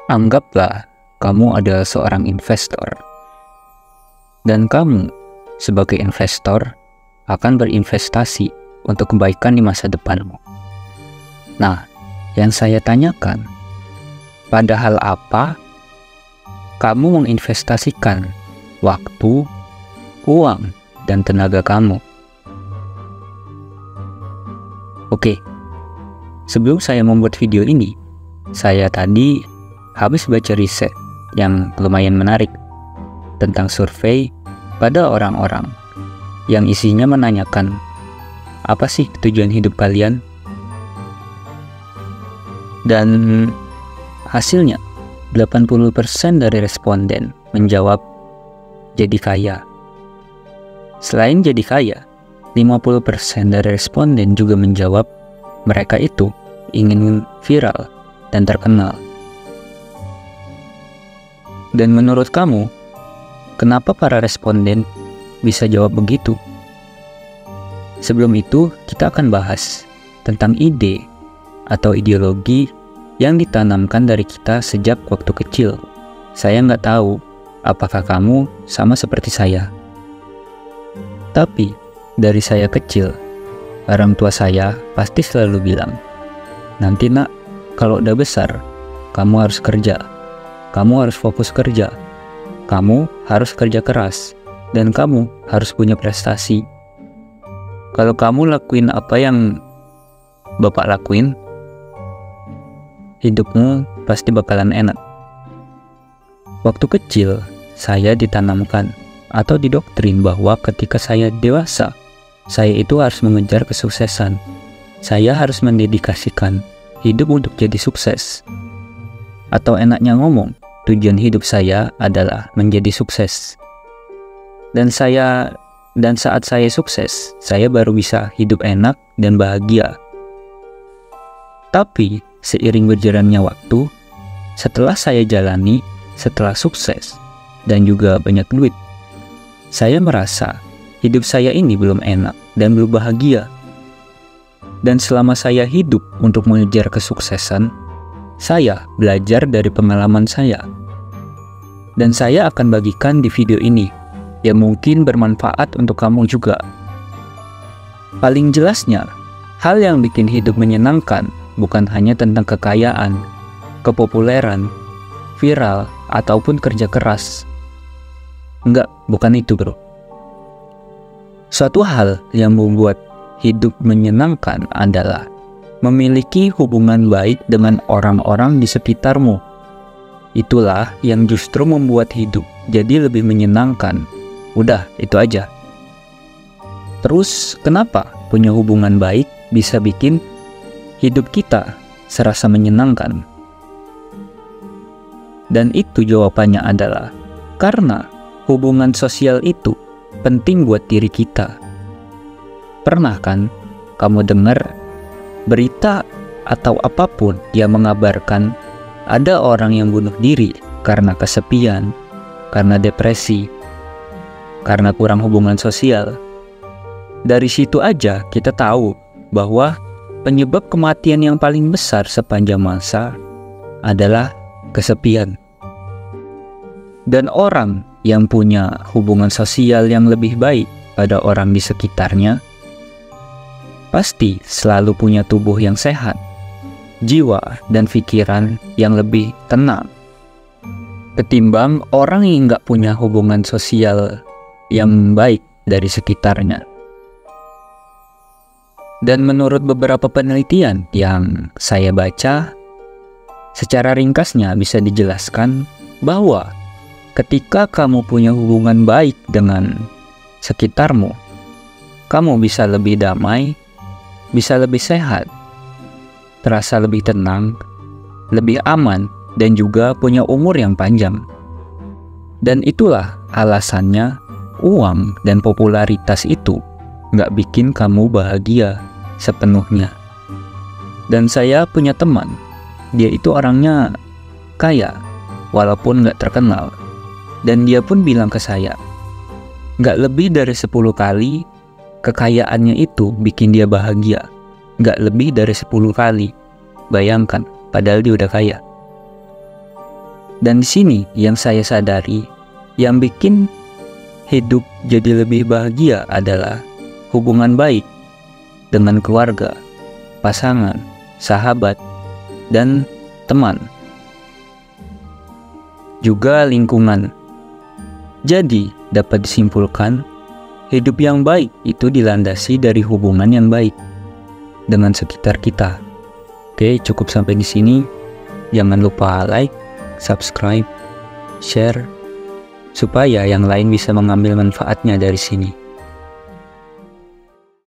Anggaplah kamu adalah seorang investor, dan kamu sebagai investor akan berinvestasi untuk kebaikan di masa depanmu. Nah, yang saya tanyakan, pada hal apa kamu menginvestasikan waktu, uang, dan tenaga kamu? Oke, sebelum saya membuat video ini, saya tadi habis baca riset yang lumayan menarik tentang survei pada orang-orang yang isinya menanyakan, apa sih tujuan hidup kalian? Dan hasilnya 80% dari responden menjawab jadi kaya. Selain jadi kaya, 50% dari responden juga menjawab mereka itu ingin viral dan terkenal. Dan menurut kamu, kenapa para responden bisa jawab begitu? Sebelum itu, kita akan bahas tentang ide atau ideologi yang ditanamkan dari kita sejak waktu kecil. Saya nggak tahu apakah kamu sama seperti saya. Tapi, dari saya kecil, orang tua saya pasti selalu bilang, "Nanti nak, kalau udah besar, kamu harus kerja. Kamu harus fokus kerja. Kamu harus kerja keras. Dan kamu harus punya prestasi. Kalau kamu lakuin apa yang Bapak lakuin, hidupmu pasti bakalan enak." Waktu kecil, saya ditanamkan atau didoktrin bahwa ketika saya dewasa, saya itu harus mengejar kesuksesan. Saya harus mendedikasikan hidup untuk jadi sukses. Atau enaknya ngomong, tujuan hidup saya adalah menjadi sukses. Dan saat saya sukses, saya baru bisa hidup enak dan bahagia. Tapi seiring berjalannya waktu, setelah saya jalani, setelah sukses dan juga banyak duit, saya merasa hidup saya ini belum enak dan belum bahagia. Dan selama saya hidup untuk mengejar kesuksesan, saya belajar dari pengalaman saya. Dan saya akan bagikan di video ini, yang mungkin bermanfaat untuk kamu juga. Paling jelasnya, hal yang bikin hidup menyenangkan bukan hanya tentang kekayaan, kepopuleran, viral, ataupun kerja keras. Enggak, bukan itu bro. Suatu hal yang membuat hidup menyenangkan adalah memiliki hubungan baik dengan orang-orang di sekitarmu. Itulah yang justru membuat hidup jadi lebih menyenangkan. Udah, itu aja. Terus, kenapa punya hubungan baik bisa bikin hidup kita serasa menyenangkan? Dan itu jawabannya adalah karena hubungan sosial itu penting buat diri kita. Pernah kan kamu dengar berita atau apapun yang mengabarkan ada orang yang bunuh diri karena kesepian, karena depresi, karena kurang hubungan sosial? Dari situ aja kita tahu bahwa penyebab kematian yang paling besar sepanjang masa adalah kesepian. Dan orang yang punya hubungan sosial yang lebih baik pada orang di sekitarnya pasti selalu punya tubuh yang sehat, jiwa dan pikiran yang lebih tenang ketimbang orang yang nggak punya hubungan sosial yang baik dari sekitarnya. Dan menurut beberapa penelitian yang saya baca, secara ringkasnya bisa dijelaskan bahwa ketika kamu punya hubungan baik dengan sekitarmu, kamu bisa lebih damai, bisa lebih sehat, terasa lebih tenang, lebih aman, dan juga punya umur yang panjang. Dan itulah alasannya uang dan popularitas itu nggak bikin kamu bahagia sepenuhnya. Dan saya punya teman, dia itu orangnya kaya, walaupun nggak terkenal. Dan dia pun bilang ke saya, nggak lebih dari 10 kali kekayaannya itu bikin dia bahagia. Nggak lebih dari 10 kali. Bayangkan, padahal dia udah kaya. Dan di sini yang saya sadari, yang bikin hidup jadi lebih bahagia adalah hubungan baik dengan keluarga, pasangan, sahabat, dan teman. Juga lingkungan. Jadi, dapat disimpulkan, hidup yang baik itu dilandasi dari hubungan yang baik dengan sekitar kita. Oke, cukup sampai di sini. Jangan lupa like, subscribe, share, supaya yang lain bisa mengambil manfaatnya dari sini.